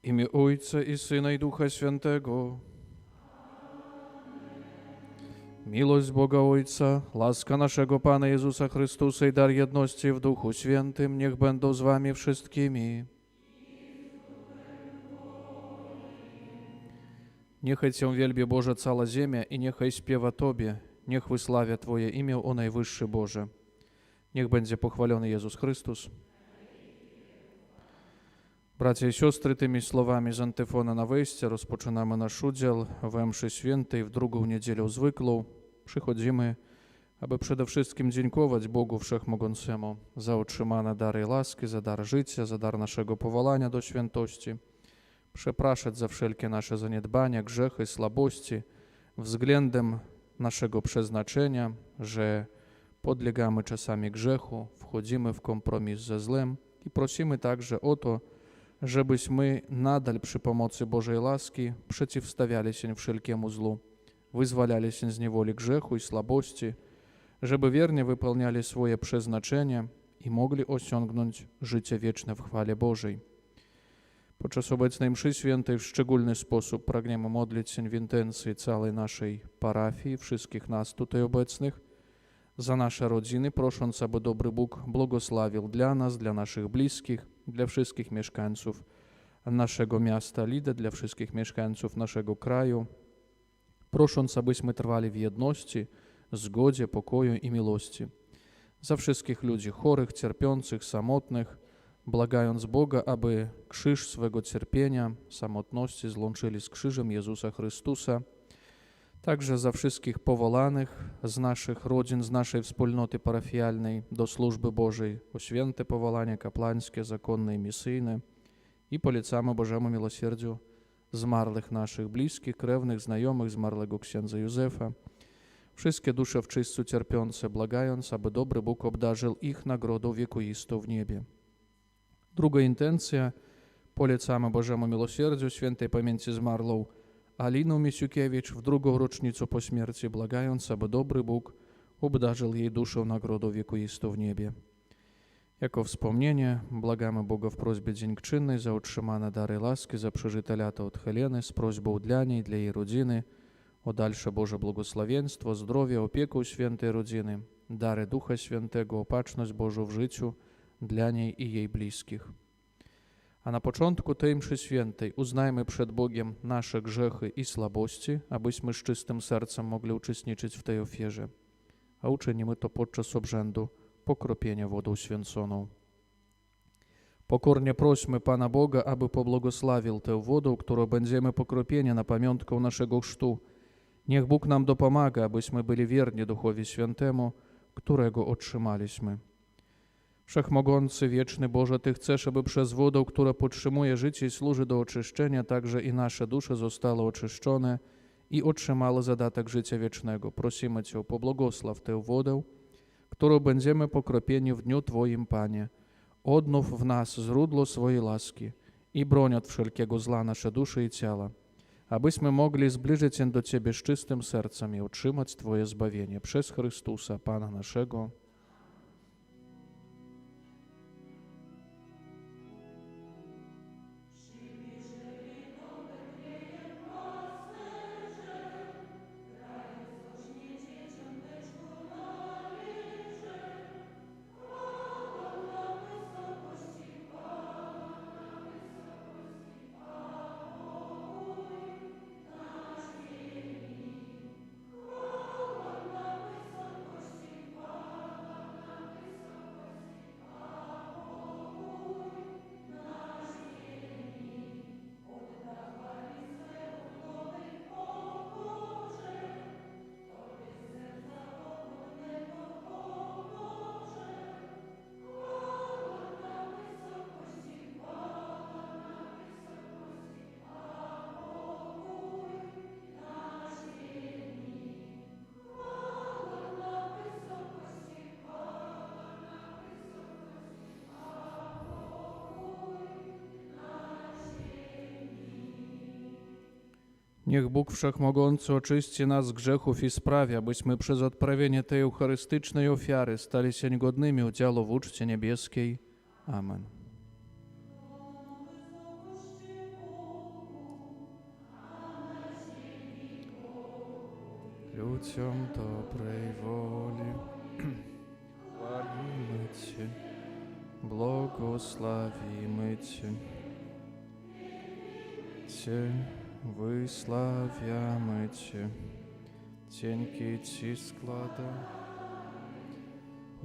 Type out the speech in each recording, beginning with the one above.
imię Ojca i Syna i Ducha Świętego. Miłość Boga Ojca, łaska naszego Pana Jezusa Chrystusa i dar jedności w Duchu Świętym niech będą z wami wszystkimi. Niechaj Cię wielbie Boże cała ziemia i niechaj śpiewa Tobie, niech wysławia Twoje imię, o Najwyższy Boże. Niech będzie pochwalony Jezus Chrystus. Bracia i siostry, tymi słowami z antyfona na wejście rozpoczynamy nasz udział w mszy świętej w drugą niedzielę zwykłą. Przychodzimy, aby przede wszystkim dziękować Bogu Wszechmogącemu za otrzymane dary łaski, za dar życia, za dar naszego powołania do świętości. Przepraszać za wszelkie nasze zaniedbania, grzechy, słabości względem naszego przeznaczenia, że podlegamy czasami grzechu, wchodzimy w kompromis ze złem i prosimy także o to, żebyśmy nadal przy pomocy Bożej łaski przeciwstawiali się wszelkiemu zlu, wyzwalali się z niewoli grzechu i słabości, żeby wiernie wypełniali swoje przeznaczenie i mogli osiągnąć życie wieczne w chwale Bożej. Podczas obecnej mszy świętej w szczególny sposób pragniemy modlić się w intencji całej naszej parafii, wszystkich nas tutaj obecnych, za nasze rodziny, prosząc, aby dobry Bóg błogosławił dla nas, dla naszych bliskich, dla wszystkich mieszkańców naszego miasta Lida, dla wszystkich mieszkańców naszego kraju, prosząc, abyśmy trwali w jedności, zgodzie, pokoju i miłości. Za wszystkich ludzi chorych, cierpiących, samotnych, błagając Boga, aby krzyż swego cierpienia, samotności złączyli z krzyżem Jezusa Chrystusa. Także za wszystkich powołanych z naszych rodzin, z naszej wspólnoty parafialnej do służby Bożej, o święte powołanie kapłańskie, zakonne i misyjne. I polecamy Bożemu miłosierdziu zmarłych naszych bliskich, krewnych, znajomych zmarłego księdza Józefa. Wszystkie dusze w czyśćcu cierpiące, błagając, aby dobry Bóg obdarzył ich nagrodą wiekuistą w niebie. Druga intencja. Polecamy Bożemu miłosierdziu świętej pamięci zmarłą Alinę Misiukiewicz w drugą rocznicę po śmierci, błagając, aby dobry Bóg obdarzył jej duszę nagrodą wiekuistą w niebie. Jako wspomnienie błagamy Boga w prośbie dziękczynnej za otrzymane dary łaski, za przeżyte lata od Heleny z prośbą dla niej, dla jej rodziny, o dalsze Boże błogosławieństwo, zdrowie, opiekę świętej rodziny, dary Ducha Świętego, opatrzność Bożą w życiu dla niej i jej bliskich. A na początku tej mszy świętej uznajmy przed Bogiem nasze grzechy i słabości, abyśmy z czystym sercem mogli uczestniczyć w tej ofierze. A uczynimy to podczas obrzędu pokropienia wodą święconą. Pokornie prośmy Pana Boga, aby pobłogosławił tę wodę, którą będziemy pokropieni na pamiątkę naszego chrztu. Niech Bóg nam dopomaga, abyśmy byli wierni Duchowi Świętemu, którego otrzymaliśmy. Wszechmogący, wieczny Boże, Ty chcesz, aby przez wodę, która podtrzymuje życie i służy do oczyszczenia, także i nasze dusze zostały oczyszczone i otrzymały zadatek życia wiecznego. Prosimy Cię, pobłogosław tę wodę, którą będziemy pokropieni w dniu Twoim, Panie. Odnów w nas źródło swojej łaski i broń od wszelkiego zła nasze dusze i ciała, abyśmy mogli zbliżyć się do Ciebie z czystym sercem i otrzymać Twoje zbawienie przez Chrystusa, Pana naszego. Niech Bóg Wszechmogący oczyści nas z grzechów i sprawi, abyśmy przez odprawienie tej eucharystycznej ofiary stali się godnymi udziału w uczcie niebieskiej. Amen. ludziom dobrej woli. Chwalimy Cię, błogosławimy Cię. Cię wysławiamy Cię, dzięki Ci składam,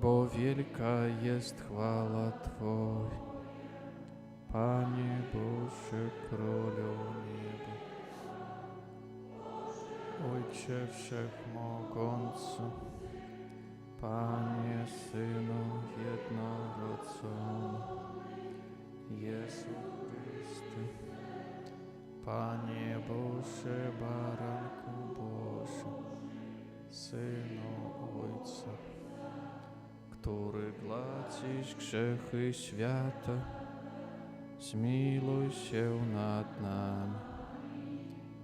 bo wielka jest chwała Twoja, Panie Boże, Królu nieba. Ojcze Wszechmogący, Panie Synu jednorodzony, Jezu Chryste, Panie Boże, Baranku Boży, Synu Ojca, który gładzisz grzechy świata, zmiłuj się nad nami.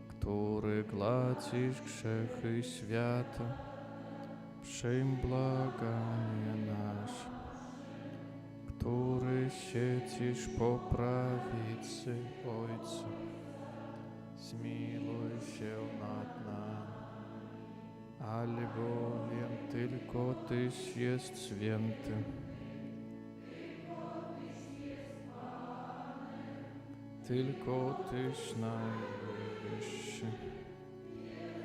Który gładzisz grzechy świata, przyjm błaganie nasze. Który siedzisz po prawicy Ojca, zmiłuj się nad nami. Albowiem tylko Tyś jest święty. Tylko Tyś najwyższy.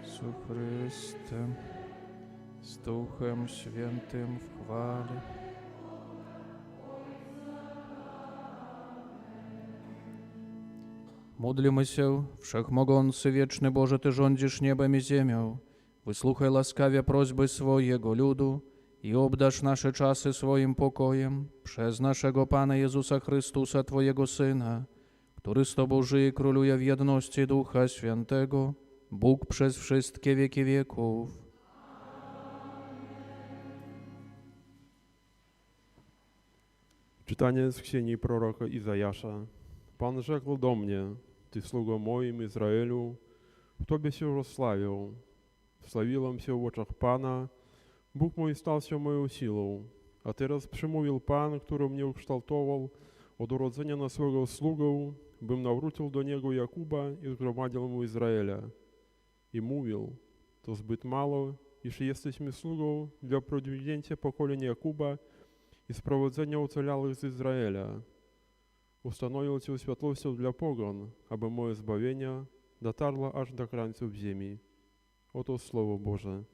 Jezu Chryste, z Duchem Świętym w chwale. Módlmy się, Wszechmogący, Wieczny Boże, Ty rządzisz niebem i ziemią. Wysłuchaj łaskawie prośby swojego ludu i obdarz nasze czasy swoim pokojem przez naszego Pana Jezusa Chrystusa, Twojego Syna, który z Tobą żyje i króluje w jedności Ducha Świętego, Bóg przez wszystkie wieki wieków. Czytanie z księgi proroka Izajasza. Pan rzekł do mnie: Ty sługo moim Izraelu, w Tobie się rozsławił. Wsławiłem się w oczach Pana, Bóg mój stał się moją siłą. A teraz przemówił Pan, który mnie ukształtował od urodzenia na swego sługę, bym nawrócił do Niego Jakuba i zgromadził mu Izraela. I mówił: To zbyt mało, iż jesteśmy sługą dla prodźwignięcia pokolenia Jakuba i sprowadzenia ocalałych z Izraela. Ustanowił Cię światłością dla pogan, aby moje zbawienie dotarło aż do krańców ziemi. Oto Słowo Boże.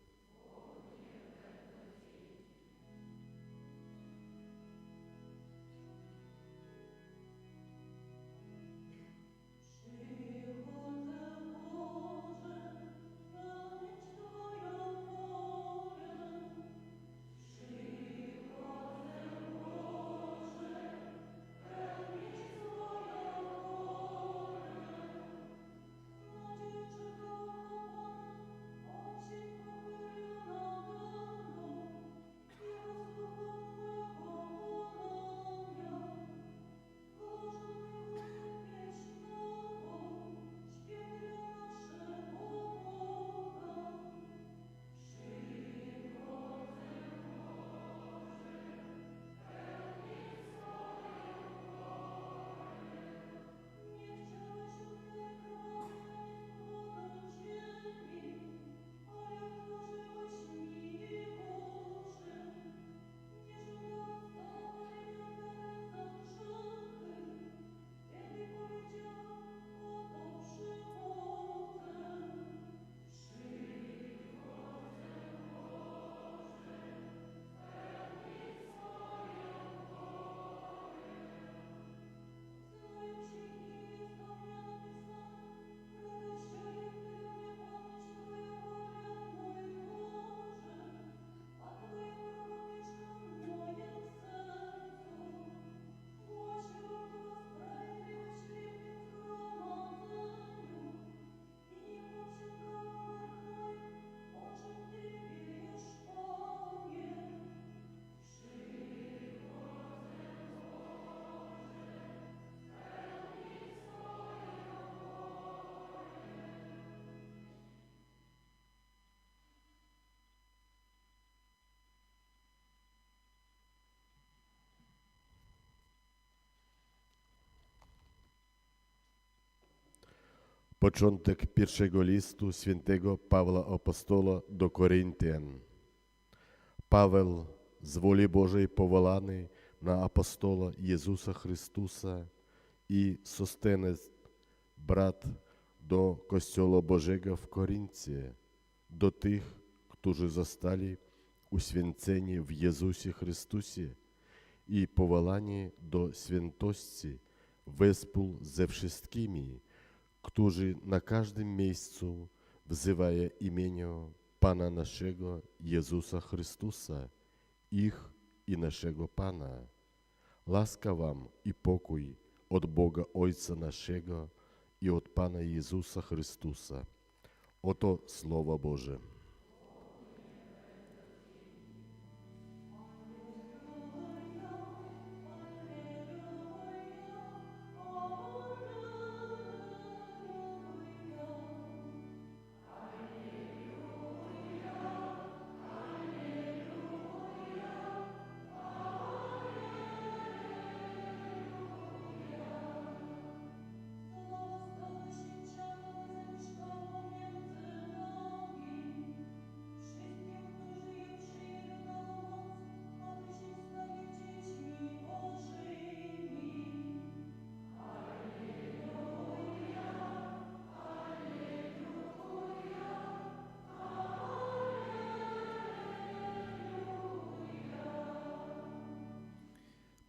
Początek pierwszego listu świętego Pawła Apostola do Koryntian. Paweł, z woli Bożej powołany na apostola Jezusa Chrystusa i Sostenec, brat do Kościoła Bożego w Koryncie, do tych, którzy zostali uświęceni w Jezusie Chrystusie i powołani do świętości wespół ze wszystkimi, którzy na każdym miejscu wzywają imienia Pana naszego Jezusa Chrystusa, ich i naszego Pana. Łaska wam i pokój od Boga Ojca naszego i od Pana Jezusa Chrystusa. Oto Słowo Boże.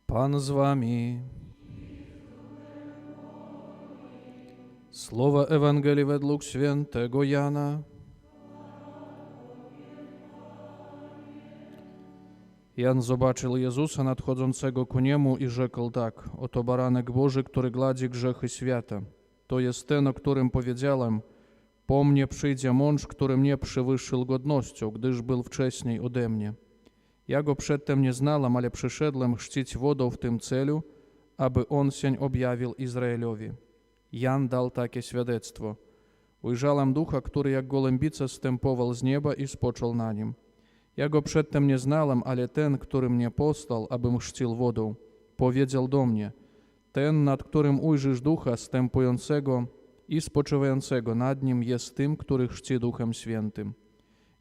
Pan z wami. Słowa Ewangelii według świętego Jana. Jan zobaczył Jezusa nadchodzącego ku niemu i rzekł tak: oto baranek Boży, który gładzi grzechy świata. To jest ten, o którym powiedziałem: po mnie przyjdzie mąż, który mnie przewyższył godnością, gdyż był wcześniej ode mnie. Ja go przedtem nie znałem, ale przyszedłem chrzcić wodą w tym celu, aby on się objawił Izraelowi. Jan dał takie świadectwo. Ujrzałem ducha, który jak golębica zstępował z nieba i spoczął na nim. Ja go przedtem nie znałem, ale ten, który mnie posłał, abym chrzcił wodą, powiedział do mnie: ten, nad którym ujrzysz ducha zstępującego i spoczywającego nad nim, jest tym, który chrzci Duchem Świętym.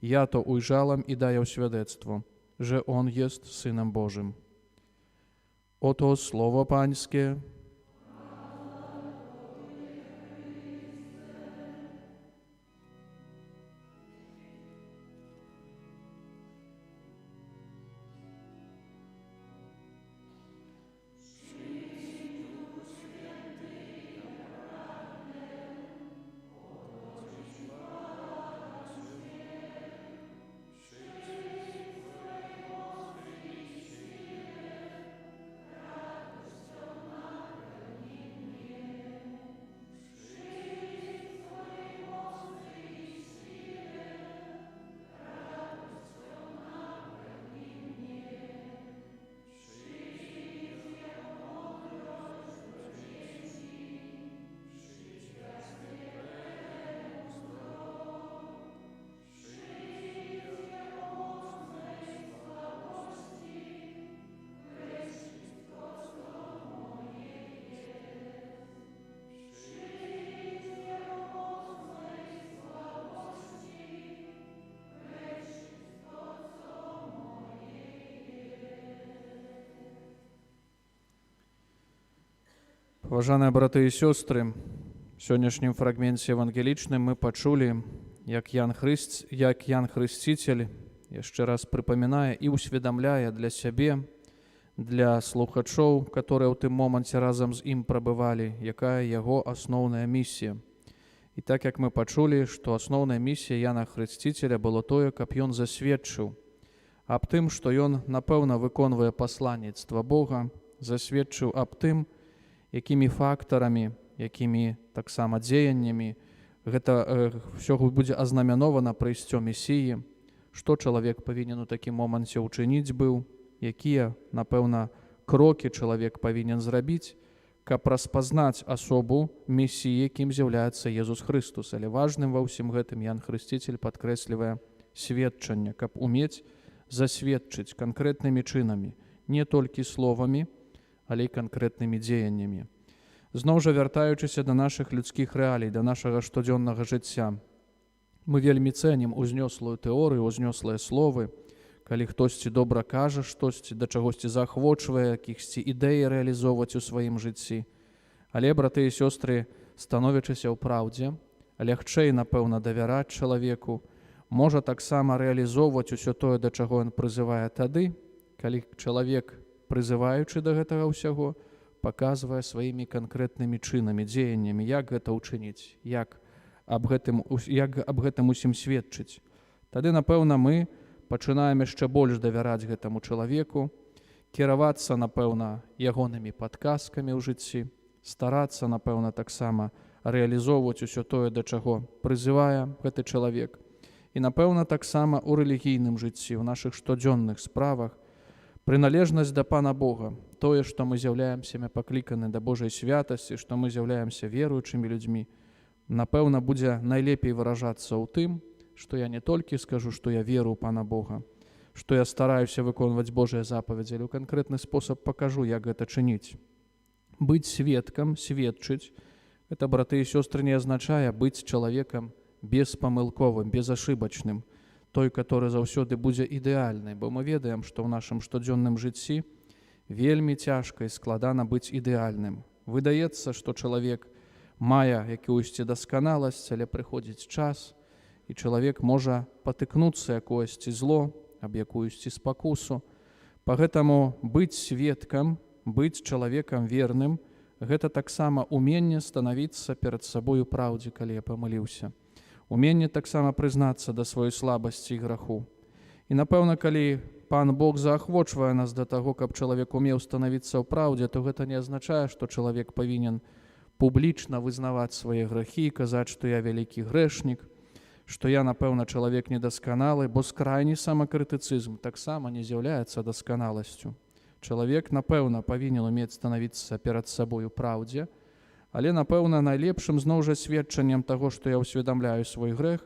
Ja to ujrzałem i daję świadectwo, że On jest Synem Bożym. Oto Słowo Pańskie. Уважаемые браты и сестры, в сегодняшнем фрагменте евангеличном мы почули, як Ян Хреститель, jeszcze raz припоминає і усвідомляє для себе, для слухачів, які у тим моменті разом з ним пробивали, яка його основна місія. І так як ми почули, що основна місія Яна Хрестителя було тое, каб ён засведчыў аб тым, што ён, напэўна, выконвае пасланніцтва Бога, засведчыў аб тым, якімі фактарамі, якімі таксама дзеяннямі гэта ўсё будзе азнаменована прыйсцём Месіі, што чалавек павінен у такім моманце ўчыніць быў, якія, напэўна, крокі чалавек павінен зрабіць, каб распазнаць асобу Месіі, якім з'яўляецца Езус Хрыстус. Але важным ва ўсім гэтым Ян Хрысціцель падкрэслівае сведчанне, каб умець засведчыць канкрэтнымі чынамі, не толькі словамі, але і канкрэтнымі дзеяннямі. Зноў жа вяртаючыся да нашых людскіх рэалій, да нашага штодзённага жыцця. Мы вельмі цэнім узнёслую тэорыю, узнёслыя словы, калі хтосьці добра кажа штосьці, да чагосьці заахвочвае, якіхсьці ідэі рэалізоўваць у сваім жыцці. Але, браты і сёстры, становячыся ў праўдзе, лягчэй, напэўна, давяраць чалавеку, можа таксама рэалізоўваць усё тое, да чаго ён прызывае тады, калі чалавек, прызываючы да гэтага ўсяго, паказвае сваімі канкрэтнымі чынамі, дзеяннямі, як гэта ўчыніць, як аб гэтым усім сведчыць. Тады, напэўна, мы пачынаем яшчэ больш давяраць гэтаму чалавеку, кіравацца, напэўна, ягонымі падказкамі ў жыцці, старацца, напэўна, таксама рэалізоўваць усё тое, да чаго прызывае гэты чалавек. І, напэўна, таксама ў рэлігійным жыцці, ў нашых штодзённых справах, прыналежнасць да Пана Бога, тое, што мы з'яўляемся пакліканы да Божай святасці, што мы з'яўляемся веруючымі людзьмі, напэўна, будзе найлепей выражацца ў тым, што я не толькі скажу, што я веру ў Пана Бога, што я стараюся выконваць Божыя запаведзі, але ў канкрэтны спосаб пакажу, як гэта чыніць. Быць сведкам, сведчыць, гэта, браты і сёстры, не азначае быць чалавекам беспамылковым, безашыбачным, той, который заўсёды будзе ідэальны, бо мы ведаем, што ў нашым штодзённым жыцці вельмі цяжка і складана быць ідэальным. Выдаецца, што чалавек мае якуюсьці дасканаласць, але прыходзіць час, і чалавек можа патыкнуцца якоюсьці зло, аб якуюсьці спакусу. Пагэтаму быць сведкам, быць чалавекам верным, гэта таксама уменне станавіцца перад сабою праўдзе, калі я памыліўся. Уменне таксама прызнацца да сваёй слабасці і граху. І, напэўна, калі Пан Бог заахвочвае нас да таго, каб чалавек умеў станавіцца ў праўдзе, то гэта не азначае, што чалавек павінен публічна вызнаваць свае грахі, казаць, што я вялікі грэшнік, што я, напэўна, чалавек недасканалы, бо скрайні самакрытыцызм таксама не з'яўляецца дасканаласцю. Чалавек, напэўна, павінен умець станавіцца перад сабою праўдзе, але, напэўна, найлепшым зноў жа сведчаннем таго, што я ўсведамляю свой грэх,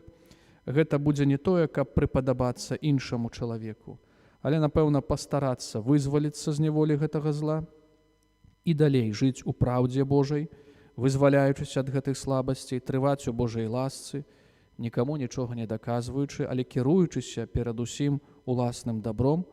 гэта будзе не тое, каб прыпадабацца іншаму чалавеку, але, напэўна, пастарацца вызваліцца з няволі гэтага зла і далей жыць у праўдзе Божай, вызваляючыся ад гэтых слабасцей, трываць у Божай ласцы, нікаму нічога не даказваючы, але кіруючыся перадусім уласным дабром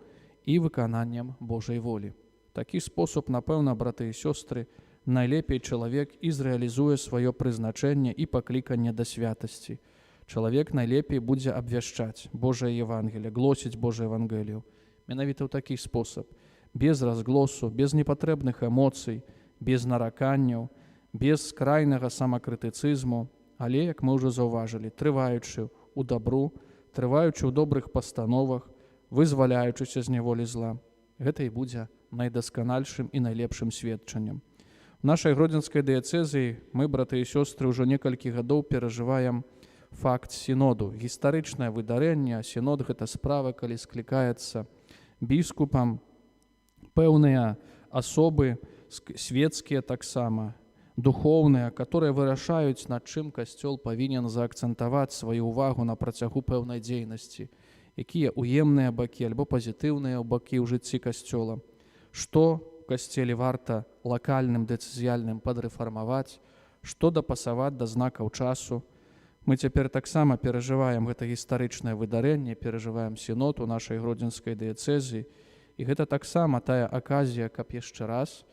і выкананнем Божай волі. Такі спосаб, напэўна, браты і сёстры, найлепей чалавек і зрэалізуе сваё прызначэнне і пакліканне да святасці. Чалавек найлепей будзе абвяшчаць Божае Евангелие, глосіць Божае Евангелію. Менавіта ў такі спосаб, без разглосу, без непатрэбных эмоцый, без нараканняў, без скрайнага самакрытыцызму, але, як мы ўжо заўважылі, трываючы ў дабру, трываючы ў добрых пастановах, вызваляючыся з няволі зла. Гэта і будзе найдасканальшым і найлепшым сведчаннем. У нашай гродзенскай дыяцэзіі мы, браты і сёстры, ўжо некалькі гадоў перажываем факт сіноду. Гістарычнае выдарэнне, сінод – гэта справа, калі склікаецца біскупам пэўныя асобы, свецкія таксама, духоўныя, которые вырашаюць, над чым касцёл павінен заакцэнтаваць сваю ўвагу на працягу пэўнай дзейнасці, якія уемныя бакі альбо пазітыўныя бакі ў жыцці касцёла, што касцеле варта лакальным дэцызіяльным падрэфармаваць, што дапасаваць да знакаў часу. Мы цяпер таксама перажываем гэта гістарычнае выдарэнне, перажываем сінод у нашай гродзенскай дыяцэзіі, і гэта таксама тая аказія, каб яшчэ раз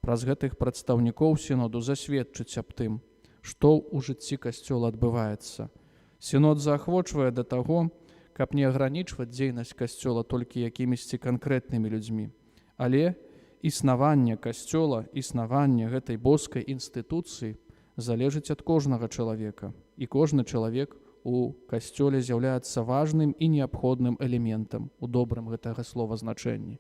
праз гэтых прадстаўнікоў сіноду засведчыць аб тым, што ў жыцці касцёла адбываецца. Сінод заахвочвае да таго, каб не агранічваць дзейнасць касцёла толькі якімісьці канкрэтнымі людзьмі, але існаванне касцёла, існаванне гэтай боскай інстытуцыі залежыць ад кожнага чалавека. І кожны чалавек у касцёле з'яўляецца важным і неабходным элементам у добрым гэтага слова значэнні.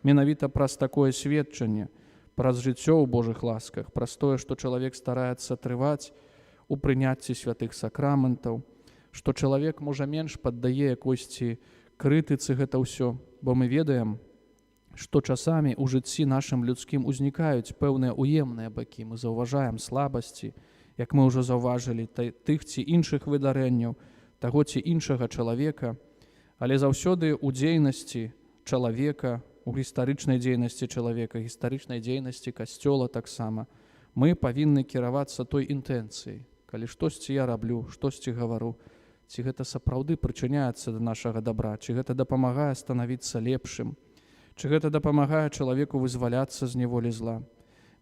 Менавіта праз такое сведчанне, праз жыццё ў Божых ласках, праз тое, што чалавек стараецца трываць у прыняцці святых сакраментаў, што чалавек, можа, менш паддае якойсьці крытыцы гэта ўсё, бо мы ведаем, што часамі ў жыцці нашым людскім узнікаюць пэўныя уемныя бакі. Мы заўважаем слабасці, як мы ўжо заўважылі, тых ці іншых выдарэнняў, таго ці іншага чалавека, але заўсёды ў дзейнасці чалавека, у гістарычнай дзейнасці чалавека, гістарычнай дзейнасці касцёла таксама, Мы павінны кіравацца той інтэнцыяй. Калі штосьці я раблю, штосьці гавару, ці гэта сапраўды прычыняецца да нашага дабра, ці гэта дапамагае станавіцца лепшым, ці гэта дапамагае чалавеку вызваляцца з няволі зла.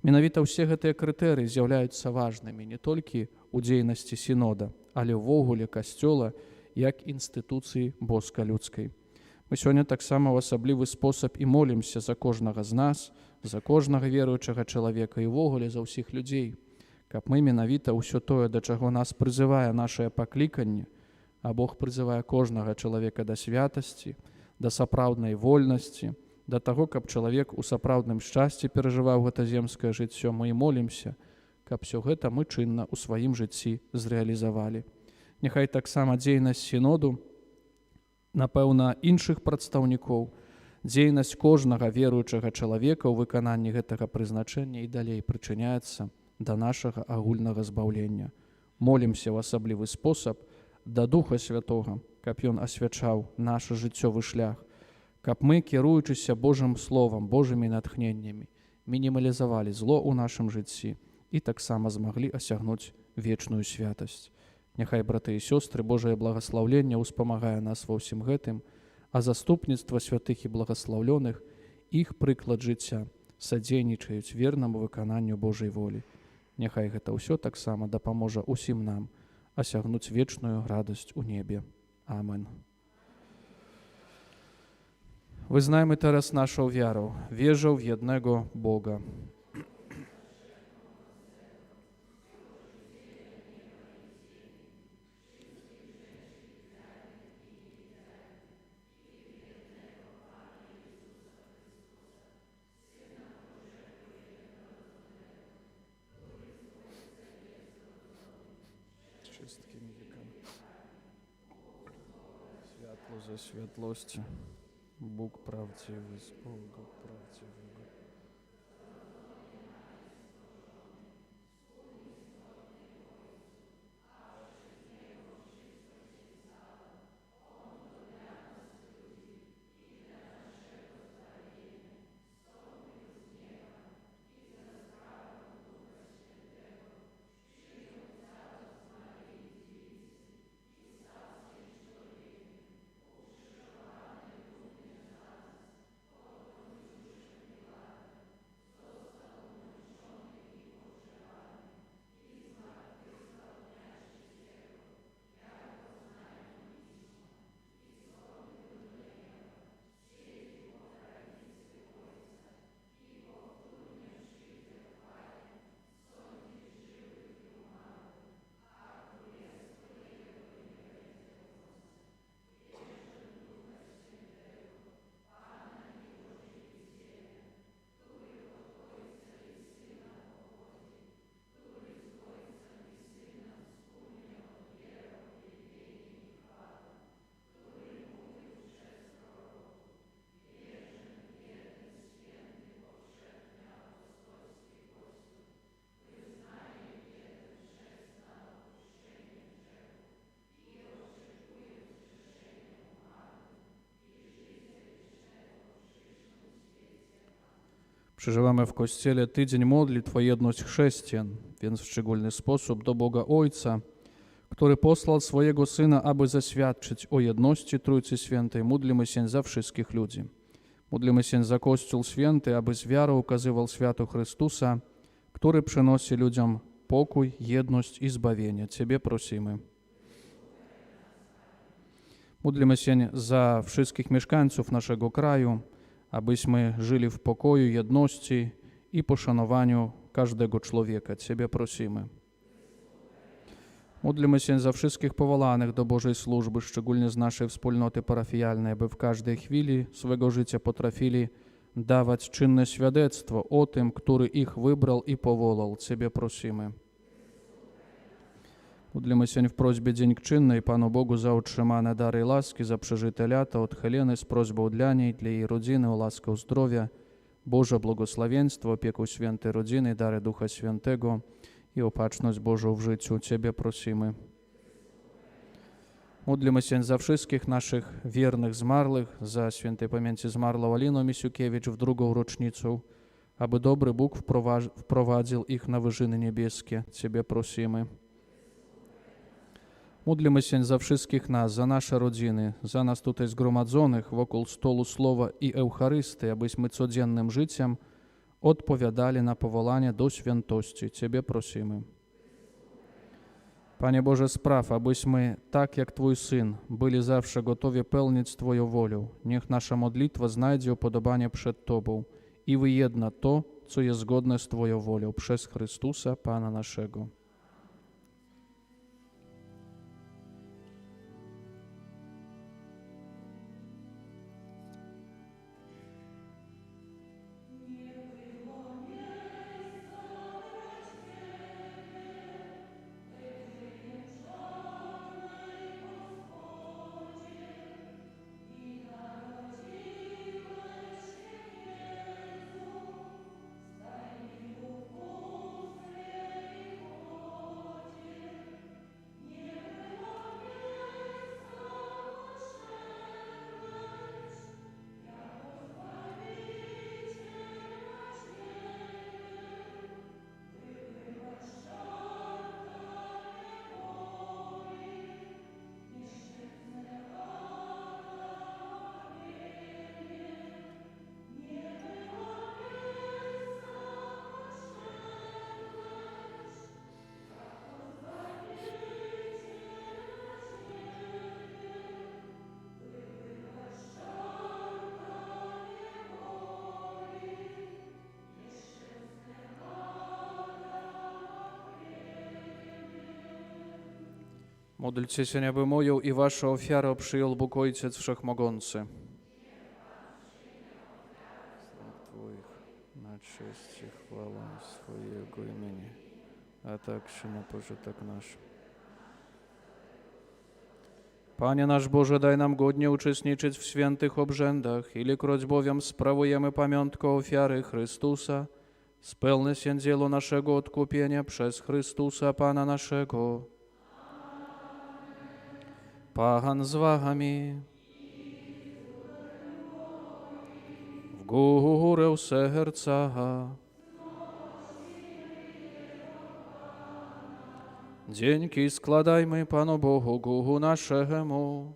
Менавіта ўсе гэтыя крытэрыі з'яўляюцца важнымі не толькі ў дзейнасці сінода, але ўвогуле касцёла як інстытуцыі боска-людскай. Мы сёння таксама ў асаблівы спосаб і молімся за кожнага з нас, за кожнага веруючага чалавека і ўвогуле за ўсіх людзей, каб мы менавіта ўсё тое, да чаго нас прызывае нашае пакліканне, а Бог прызывае кожнага чалавека да святасці, да сапраўднай вольнасці, да таго, каб чалавек у сапраўдным шчасці перажываў гэта земскае жыццё, мы і молімся, каб все гэта мы чынна ў сваім жыцці зрэалізавалі. Няхай таксама дзейнасць сіноду, напэўна, іншых прадстаўнікоў, дзейнасць кожнага веруючага чалавека ў выкананні гэтага прызначэння і далей прычыняецца да нашага агульнага збаўлення. Молімся ў асаблівы спосаб да Духа Святога, каб Ён асвячаў наш жыццёвы шлях, каб мы, кіруючыся Божым Словам, Божымі натхненнямі, мінімалізавалі зло ў нашым жыцці і таксама змаглі асягнуць вечную святасць. Няхай, браты і сёстры, Божае благаслаўленне ўспамагае нас ва ўсім гэтым, а заступніцтва святых і благаслаўлёных, іх прыклад жыцця садзейнічаюць вернаму выкананню Божай волі. Няхай гэта ўсё таксама дапаможа ўсім нам асягнуць вечную радасць у небе. Амен. Wyznajmy teraz naszą wiarę, wierzę w jednego Boga. Wszystkimi wiekami. Światło ze światłości. Bóg prawdziwy z Boga prawdziwego. Przeżywamy w Kościele tydzień modlitw o jedność chrześcijan, więc w szczególny sposób do Boga Ojca, który posłał swojego Syna, aby zaświadczyć o jedności Trójcy Świętej, módlimy się za wszystkich ludzi. Módlimy się za Kościół Święty, aby z wiarą ukazywał światu Chrystusa, który przynosi ludziom pokój, jedność i zbawienie. Ciebie prosimy. Módlimy się za wszystkich mieszkańców naszego kraju, abyśmy żyli w pokoju, jedności i poszanowaniu każdego człowieka. Ciebie prosimy. Módlimy się za wszystkich powołanych do Bożej służby, szczególnie z naszej wspólnoty parafialnej, aby w każdej chwili swego życia potrafili dawać czynne świadectwo o tym, który ich wybrał i powołał. Ciebie prosimy. Módlimy się w prośbie dziękczynnej Panu Bogu za otrzymane dary i łaski, za przeżyte lata od Heleny z prośbą dla niej, dla jej rodziny o łaskę zdrowia, Boże błogosławieństwo, opiekę świętej rodziny, dary Ducha Świętego i opatrzność Bożą w życiu. Ciebie prosimy. Módlimy się za wszystkich naszych wiernych zmarłych, za świętej pamięci zmarłą Alinę Misiukiewicz w drugą rocznicę, aby dobry Bóg wprowadził ich na wyżyny niebieskie. Ciebie prosimy. Módlmy się za wszystkich nas, za nasze rodziny, za nas tutaj zgromadzonych wokół stolu Słowa i Eucharystii, abyśmy codziennym życiem odpowiadali na powołanie do świętości. Ciebie prosimy. Panie Boże, spraw, abyśmy, tak jak Twój Syn, byli zawsze gotowi pełnić Twoją wolę. Niech nasza modlitwa znajdzie upodobanie przed Tobą i wyjedna to, co jest zgodne z Twoją wolą, przez Chrystusa, Pana naszego. Módlcie się, aby moją i waszą ofiarę przyjął Bóg Ojciec Wszechmogący. Twoich na cześć i chwałę swojego imienia, a także na pożytek nasz. Panie nasz Boże, daj nam godnie uczestniczyć w świętych obrzędach, ilekroć bowiem sprawujemy pamiątkę ofiary Chrystusa, spełni się dzieło naszego odkupienia przez Chrystusa Pana naszego. Pan z wami. W górę serca. Dzięki składajmy Panu Bogu naszemu.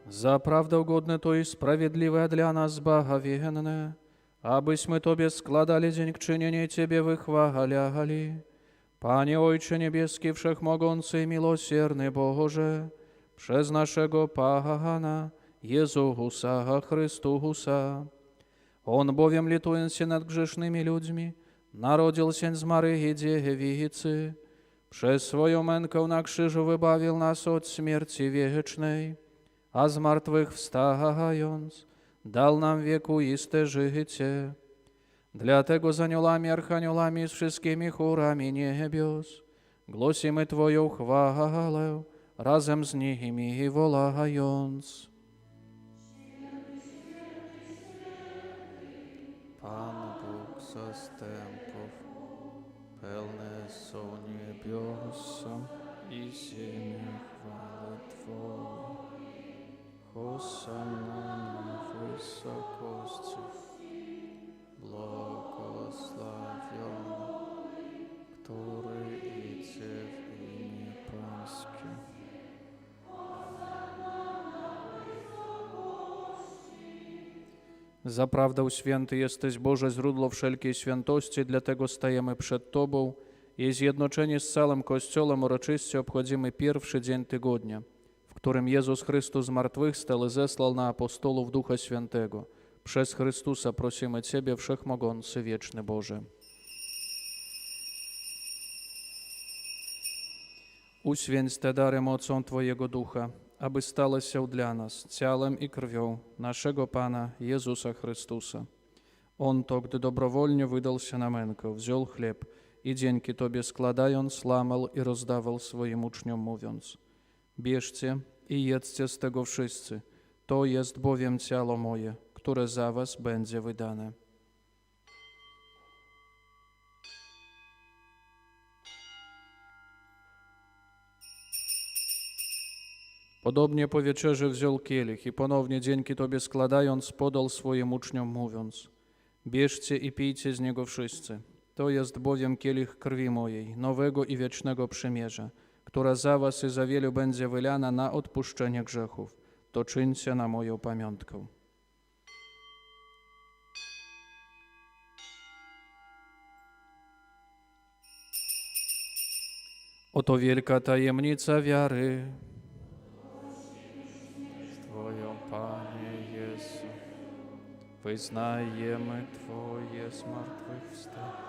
Za prawdę godne to i sprawiedliwe dla nas zbawienne, abyśmy Tobie składali dziękczynienie Ciebie wychwalali. Panie Ojcze Niebieski, Wszechmogący i Miłosierny Boże, przez naszego Pana Jezusa Chrystusa. On bowiem, litując się nad grzesznymi ludźmi, narodził się z Maryi Dziewicy, przez swoją mękę na krzyżu wybawił nas od śmierci wiecznej, a z martwych wstając, dał nam wiekuiste życie. Dlatego z aniołami, archaniołami i z wszystkimi chórami niebios głosimy Twoją chwałę, razem z nimi wołając. Pan Bóg zastępów, pełne są niebiosa i ziemia chwały Twojej. Hosanna na wysokościach. Błogosławiony, który idzie w imię Pańskie. Zaprawdę święty jesteś, Boże, źródło wszelkiej świętości, dlatego stajemy przed Tobą i zjednoczeni z całym Kościołem uroczyście obchodzimy pierwszy dzień tygodnia, w którym Jezus Chrystus zmartwychwstał i zesłał na apostołów Ducha Świętego. Przez Chrystusa prosimy Ciebie, Wszechmogący, Wieczny Boże. Uświęć te dary mocą Twojego Ducha, aby stały się dla nas ciałem i krwią naszego Pana Jezusa Chrystusa. On to, gdy dobrowolnie wydał się na mękę, wziął chleb i dzięki Tobie składając, łamał i rozdawał swoim uczniom, mówiąc: bierzcie i jedzcie z tego wszyscy, to jest bowiem ciało moje, które za was będzie wydane. Podobnie po wieczerzy wziął kielich i ponownie dzięki Tobie składając podał swoim uczniom mówiąc: bierzcie i pijcie z niego wszyscy. To jest bowiem kielich krwi mojej, nowego i wiecznego przymierza, która za was i za wielu będzie wylana na odpuszczenie grzechów. To czyńcie na moją pamiątkę. Oto wielka tajemnica wiary. Twoją, Panie Jezu, wyznajemy Twoje zmartwychwstanie.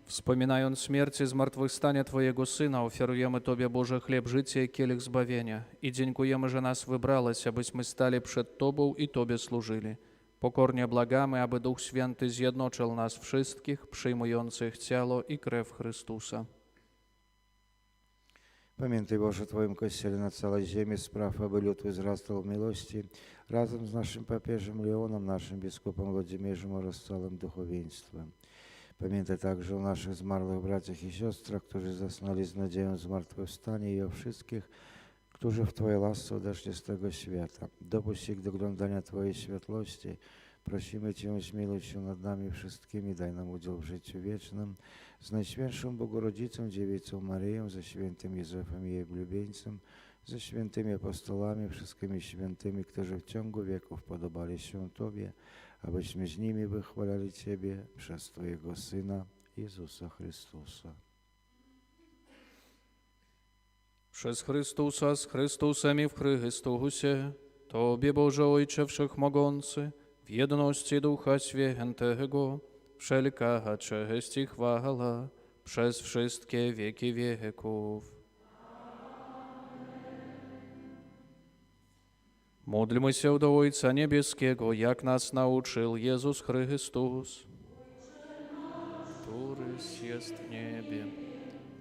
Wspominając śmierć i zmartwychwstanie Twojego Syna, ofiarujemy Tobie, Boże, chleb życia i kielich zbawienia i dziękujemy, że nas wybrałeś, abyśmy stali przed Tobą i Tobie służyli. Pokornie błagamy, aby Duch Święty zjednoczył nas wszystkich, przyjmujących ciało i krew Chrystusa. Pamiętaj, Boże, o Twoim Kościele na całej ziemi, spraw, aby lud wzrastał w miłości, razem z naszym papieżem Leonem, naszym biskupem Włodzimierzem oraz całym duchowieństwem. Pamiętaj także o naszych zmarłych braciach i siostrach, którzy zasnęli z nadzieją zmartwychwstania i o wszystkich, którzy w Twojej łasce odeszli z tego świata. Dopuść ich do oglądania Twojej światłości. Prosimy Cię, zmiłuj się nad nami wszystkimi, daj nam udział w życiu wiecznym, z Najświętszą Bogorodzicą, Dziewicą Maryją, ze świętym Józefem i jej ulubieńcem, ze świętymi apostolami, wszystkimi świętymi, którzy w ciągu wieków podobali się Tobie, abyśmy z nimi wychwalali Ciebie przez Twojego Syna, Jezusa Chrystusa. Przez Chrystusa, z Chrystusem i w Chrystusie, Tobie, Boże Ojcze Wszechmogący, w jedności Ducha Świętego, wszelka cześć i chwała przez wszystkie wieki wieków. Módlmy się do Ojca Niebieskiego, jak nas nauczył Jezus Chrystus, który jest w niebie.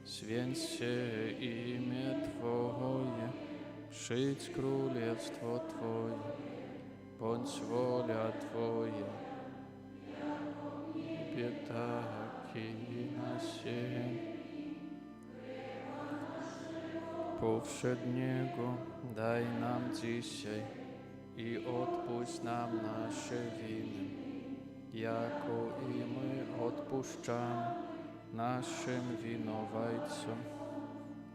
Święć się imię Twoje, przyjdź królestwo Twoje, bądź wola Twoja, niebie tak i na ziemi. Powszedniego daj nam dzisiaj i odpuść nam nasze winy, jako i my odpuszczamy naszym winowajcom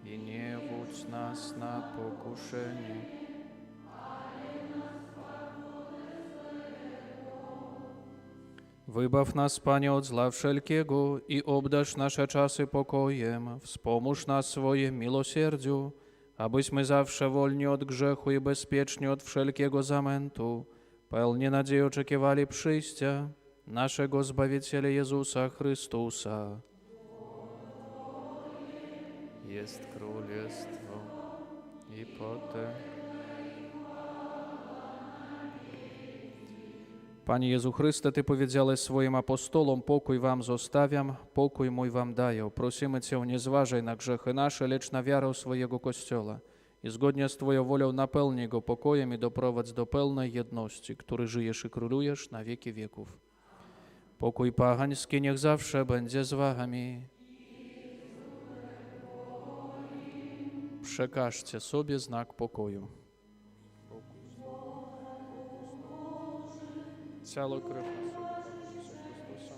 i nie wódź nas na pokuszenie, wybaw nas, Panie, od zła wszelkiego i obdarz nasze czasy pokojem, wspomóż nas swoim miłosierdziu, abyśmy zawsze wolni od grzechu i bezpieczni od wszelkiego zamętu, pełni nadziei oczekiwali przyjścia naszego Zbawiciela Jezusa Chrystusa. Jest królestwo i potem. Panie Jezu Chryste, Ty powiedziałeś swoim apostolom: pokój wam zostawiam, pokój mój wam daję. Prosimy Cię, nie zważaj na grzechy nasze, lecz na wiarę swojego Kościoła. I zgodnie z Twoją wolą napełnij go pokojem i doprowadź do pełnej jedności, który żyjesz i królujesz na wieki wieków. Pokój pachański niech zawsze będzie z wami. Przekażcie sobie znak pokoju. Ciało, krew naszego Pana Jezusa Chrystusa.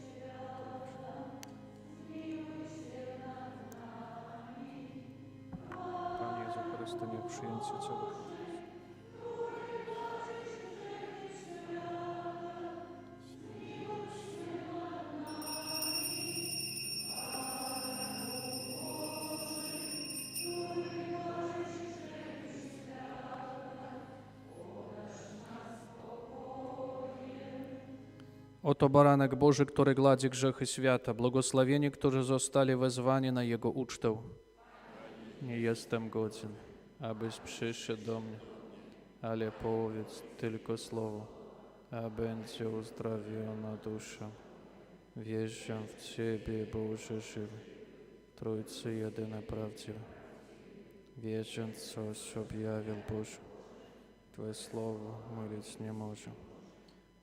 Panie Jezu Chryste, niech przyjęcie ciała Chrystusa. Oto baranek Boży, który gładzi grzechy świata, błogosławieni, którzy zostali wezwani na Jego ucztę. Nie jestem godzien, abyś przyszedł do mnie, ale powiedz tylko słowo, a będzie uzdrowiona dusza. Wierzę w Ciebie, Boże żywy, Trójcy jedyna prawdziwa. Wierzę, coś objawił Boże, Twoje słowo mylić nie może.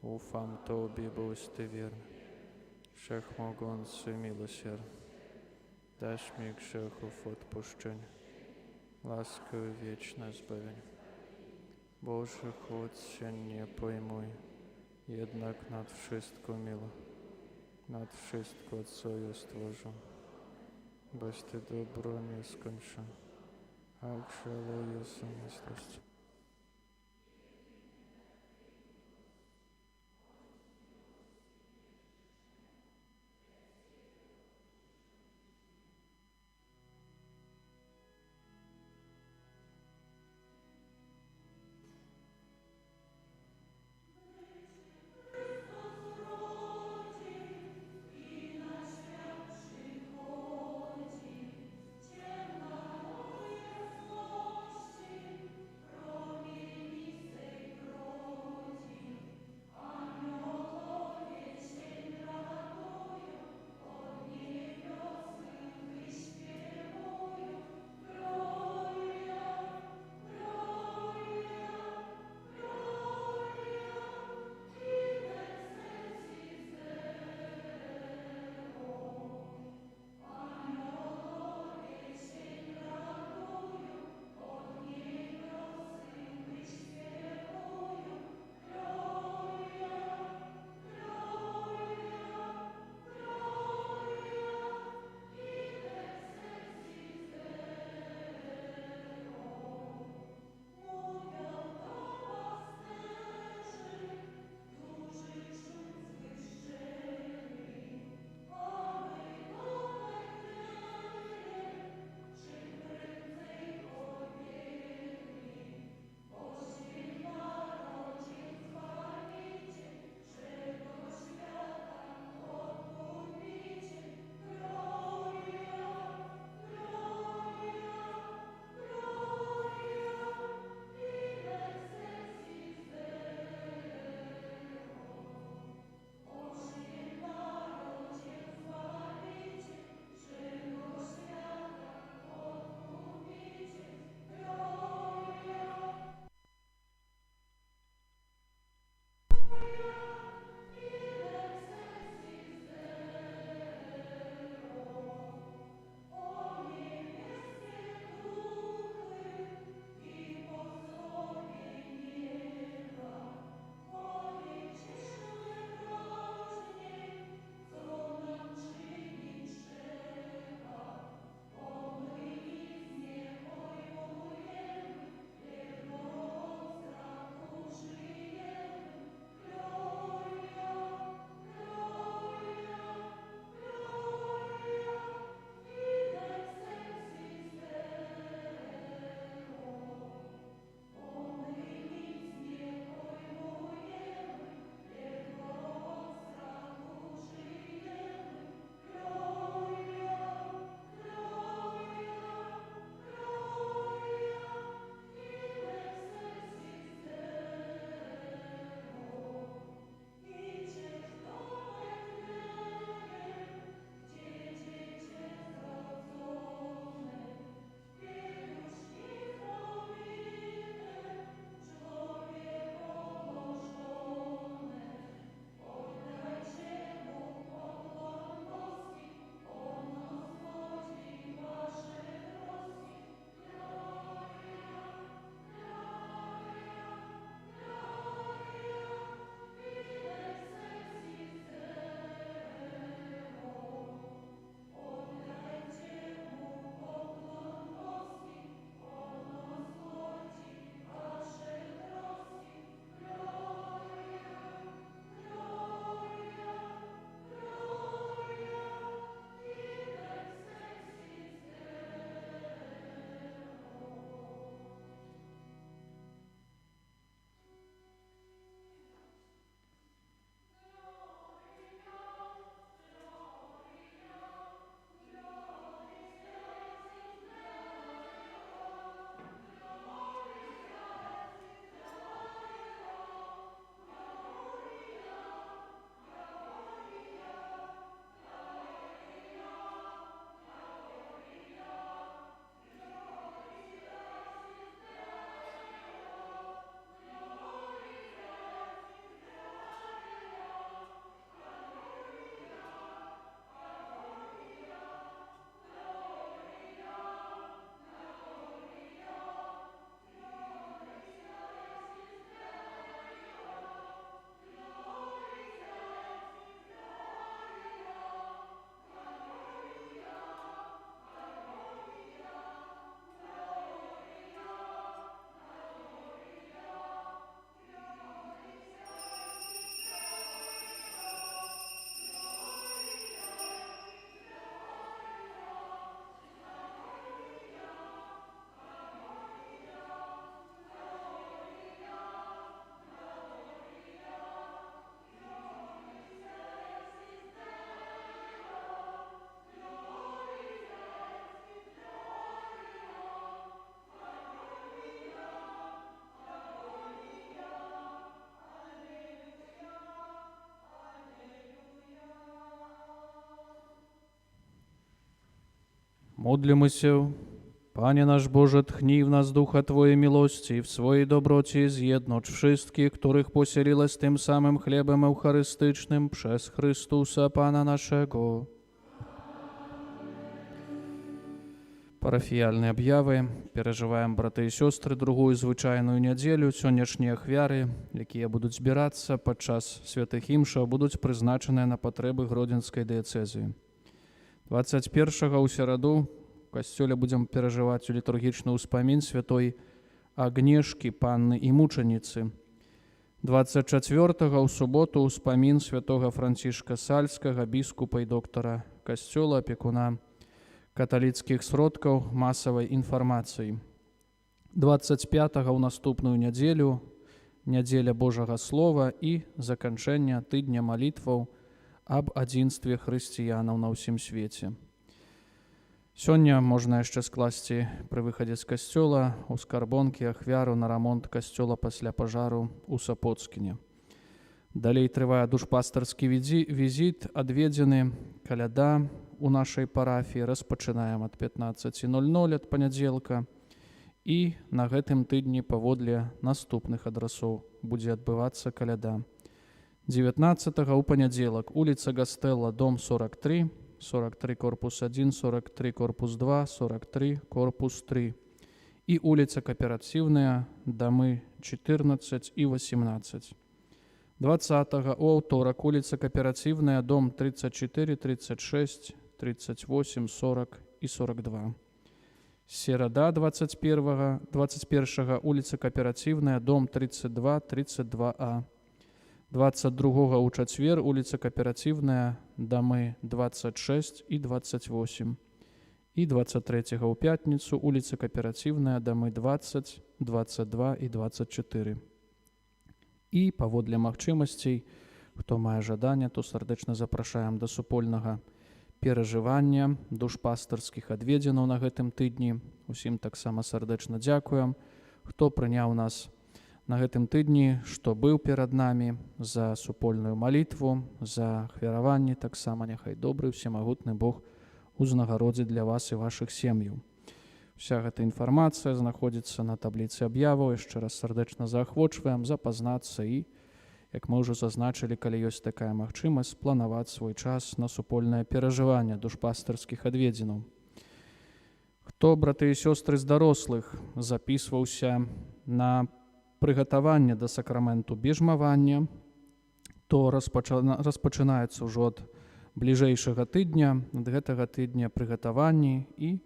Ufam Tobie, boś Ty wierny. Wszechmogący miłosierny, dasz mi grzechów odpuszczenie, łaskawy wieczne zbawienie. Boże, choć się nie pojmuj, jednak nad wszystko miło, nad wszystko, co jest stworzone, boś Ty dobro nie skończone, a żaluję samotność. Помодлимся. Panie nasz Boże, tchnij w nas ducha Twojej miłości i w swojej dobroci zjednocz wszystkich, których posiliłeś tym samym chlebem eucharystycznym przez Chrystusa Pana naszego. Парафіяльныя аб'явы. Перажываем, браты і сёстры, другую звычайную нядзелю. Сённяшнія ахвяры, якія будуць збірацца падчас святых імшаў, будуць прызначаныя на патрэбы Гродзенскай дыяцэзіі. 21-го ў сераду у касцёле будзем перажываць у літургічны ўспамін святой Агнешкі, панны і мучаніцы. 24-го ў суботу ўспамін святога Францішка Сальскага, біскупа і доктара касцёла, апекуна каталіцкіх сродкаў масавай інфармацыі. 25-го ў наступную нядзелю, нядзеля Божага Слова і заканчэння тыдня малітваў аб адзінстве хрысціянаў на ўсім свеце. Сёння можна яшчэ скласці пры выхадзе з касцёла ў скарбонкі ахвяру на рамонт касцёла пасля пажару ў Сапоцкіне. Далей трывае душпастарскі візіт, адведзены каляда у нашай парафіі. Распачынаем ад 15:00 ад панядзелка. І на гэтым тыдні паводле наступных адрасоў будзе адбывацца каляда. 19-го ў панядзелак уліца Гастэлла, дом 43, 43 корпус 1, 43 корпус 2, 43 корпус 3. І уліца Кааперацыўная, дамы 14 і 18. 20-го ў аўторак уліца Кааперацыўная, дом 34, 36, 38, 40 і 42. Серада 21-го улица Кааперацыўная, дом 32, 32А. 22-го ў чацвер улица Кааперацыўная, дамы 26 і 28. І 23-го ў пятніцу улица Кааперацыўная, дамы 20, 22 і 24. І паводле магчымасцей, хто мае жаданне, то сардэчна запрашаем да супольнага перажывання душпастарскіх адведзенаў на гэтым тыдні. Усім таксама сардэчна дзякуем, хто прыняў нас на гэтым тыдні, што быў перад намі, за супольную малітву, за ахвяраванні. Таксама няхай добры всемагутны Бог узнагародзіць для вас і вашых сем'яў. Вся гэта інфармацыя знаходзіцца на табліцы аб'яваў. Яшчэ раз сардэчна заахвочваем запазнацца і, як мы ўжо зазначылі, калі ёсць такая магчымасць, планаваць свой час на супольнае перажыванне душпастарскіх адведзенаў. Хто, браты і сёстры з дарослых, запісваўся на прыгатаванне да сакраменту бежмавання, то распачынаецца ўжо ад бліжэйшага тыдня, ад гэтага тыдня прыгатаванні. І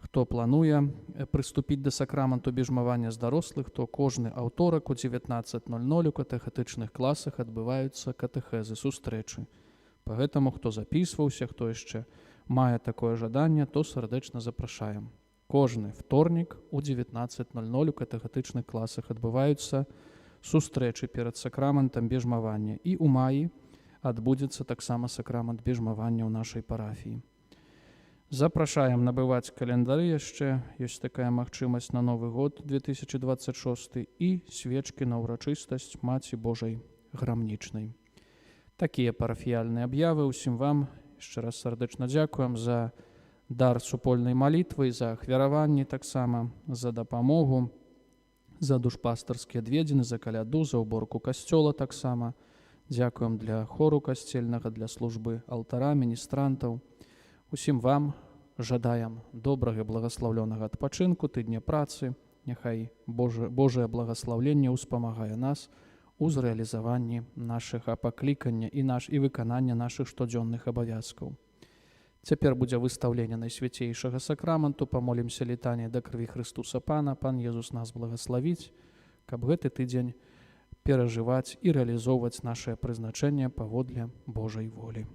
хто плануе прыступіць да сакраменту бежмавання з дарослых, то кожны аўторак у 19:00 у катэхетычных класах адбываюцца катэхезы, сустрэчы. Па гэтаму, хто запісваўся, хто яшчэ мае такое жаданне, то сардэчна запрашаем. Кожны вторнік у 19:00 у катэхетычных класах адбываюцца сустрэчы перад сакраментам бежмавання. І ў маі адбудзецца таксама сакрамент бежмавання ў нашай парафіі. Запрашаем набываць календары яшчэ, ёсць такая магчымасць, на Новы год 2026 і свечкі на ўрачыстасць Маці Божай грамнічнай. Такія парафіяльныя аб'явы. Усім вам яшчэ раз сардэчна дзякуем за дар супольнай малітвы, за ахвяраванні таксама, за дапамогу, за душпастарскія адведзены, за каляду, за ўборку касцёла таксама. Дзякуем для хору касцельнага, для службы алтара, міністрантаў. Усім вам жадаем добрага, благаслаўлёнага адпачынку, тыдня працы. Няхай Божае благаслаўленне ўспамагае нас у зрэалізаванні нашага паклікання і выканання нашых штодзённых абавязкаў. Цяпер будзе выстаўленне найсвяцейшага сакраменту. Памолімся літанне да крыві Хрыстуса Пана. Пан Езус нас благаславіць, каб гэты тыдзень перажываць і рэалізоўваць нашае прызначэнне паводле Божай волі.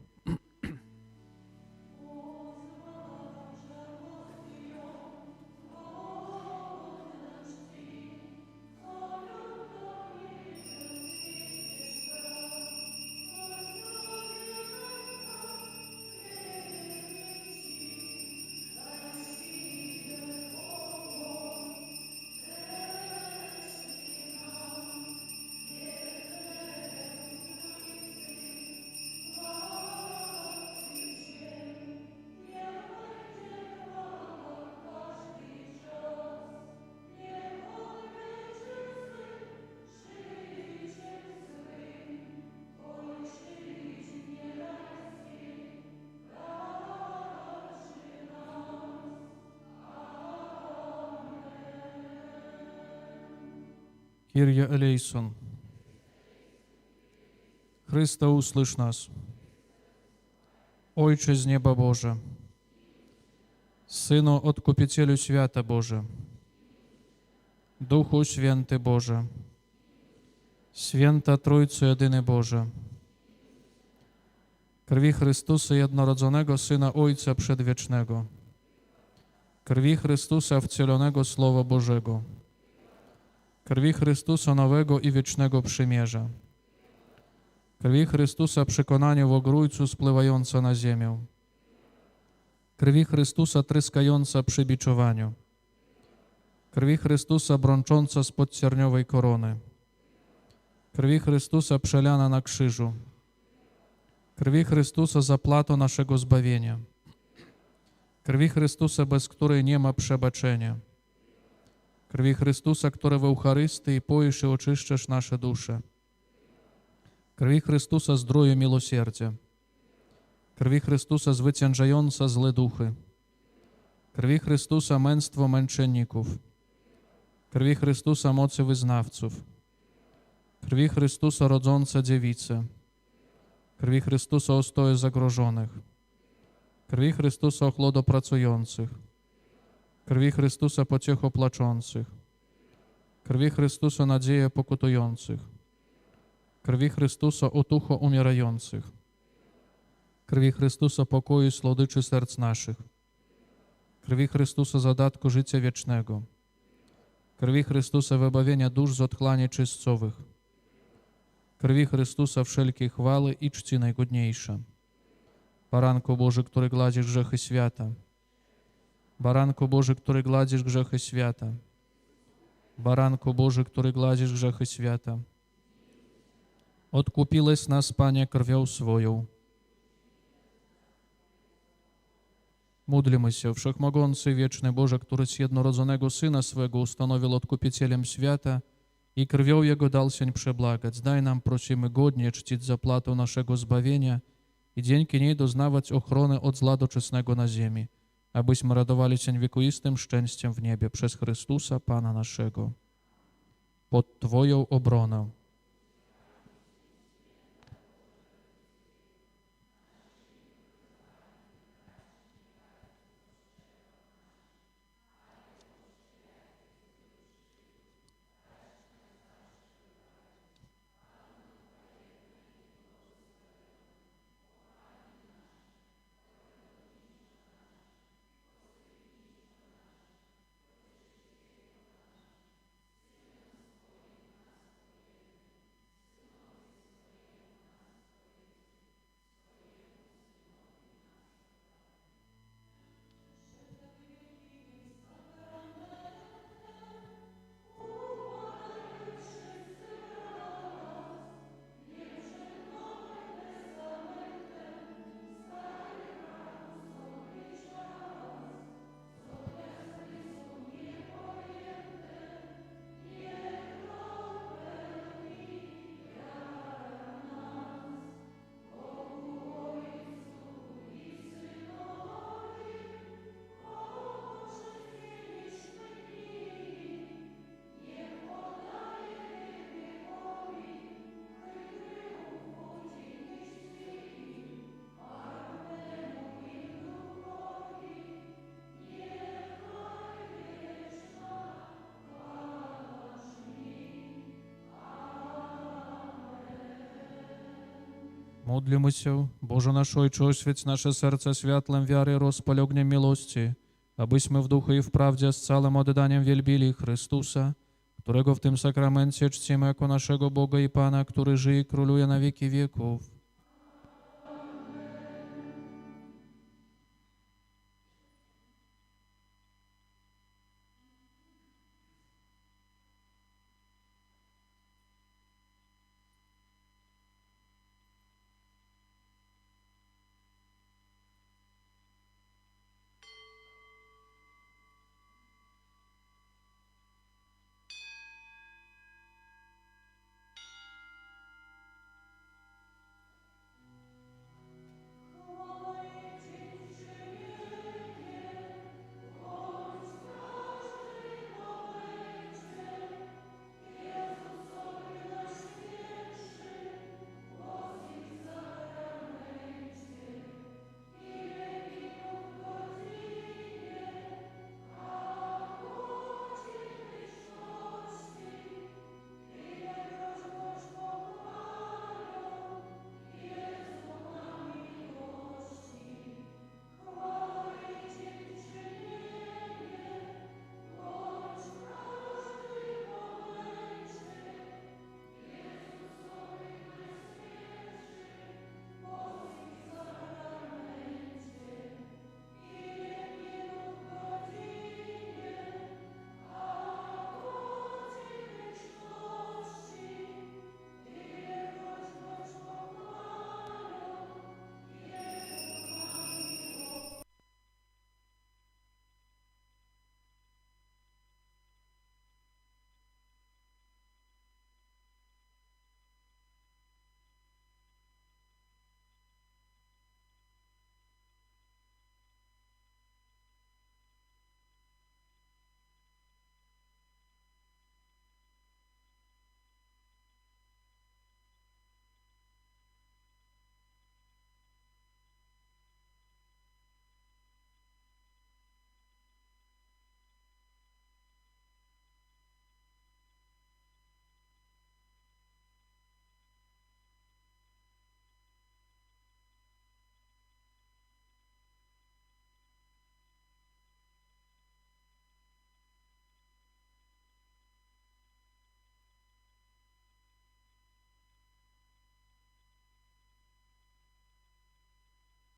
Kyrie eleison. Chryste, usłysz nas. Ojcze z nieba Boże, Synu Odkupicielu świata Boże, Duchu Święty Boże, Święta Trójco jedyny Boże, krwi Chrystusa jednorodzonego Syna Ojca Przedwiecznego, krwi Chrystusa wcielonego Słowa Bożego, krwi Chrystusa nowego i wiecznego przymierza, krwi Chrystusa przekonania w ogrójcu spływająca na ziemię, krwi Chrystusa tryskająca przy biczowaniu, krwi Chrystusa brącząca spod cierniowej korony, krwi Chrystusa przelana na krzyżu, krwi Chrystusa zapłatą naszego zbawienia, krwi Chrystusa, bez której nie ma przebaczenia, krwi Chrystusa, która w Eucharystii poisz i oczyszczasz nasze dusze, krwi Chrystusa zdroju miłosierdzia, krwi Chrystusa zwyciężająca złe duchy, krwi Chrystusa męstwo męczenników, krwi Chrystusa mocy wyznawców, krwi Chrystusa rodząca dziewice, krwi Chrystusa ostoju zagrożonych, krwi Chrystusa ochłodu pracujących, krwi Chrystusa pociechu płaczących, krwi Chrystusa nadzieję pokutujących, krwi Chrystusa otucho umierających, krwi Chrystusa pokoju i słodyczy serc naszych, krwi Chrystusa zadatku życia wiecznego, krwi Chrystusa wybawienia dusz z otchłani czystcowych, krwi Chrystusa wszelkiej chwały i czci najgodniejsze. Baranku Boży, który gładzisz grzechy świata, Baranku Boży, który gładzisz grzechy świata, Baranku Boży, który gładzisz grzechy świata, odkupiłeś nas, Panie, krwią swoją. Módlmy się, Wszechmogący i Wieczny Boże, któryś jednorodzonego Syna swego ustanowił odkupicielem świata i krwią Jego dal się przebłagać. Daj nam, prosimy, godnie czcić zapłatę naszego zbawienia i dzięki niej doznawać ochrony od zła doczesnego na ziemi, abyśmy radowali się wiekuistym szczęściem w niebie przez Chrystusa, Pana naszego. Pod Twoją obronę. Módlmy się, Boże nasz Ojcze, oświeć nasze serce światlem wiary, rozpal ogniem miłości, abyśmy w duchu i w prawdzie z całym oddaniem wielbili Chrystusa, którego w tym sakramencie czcimy jako naszego Boga i Pana, który żyje i króluje na wieki wieków.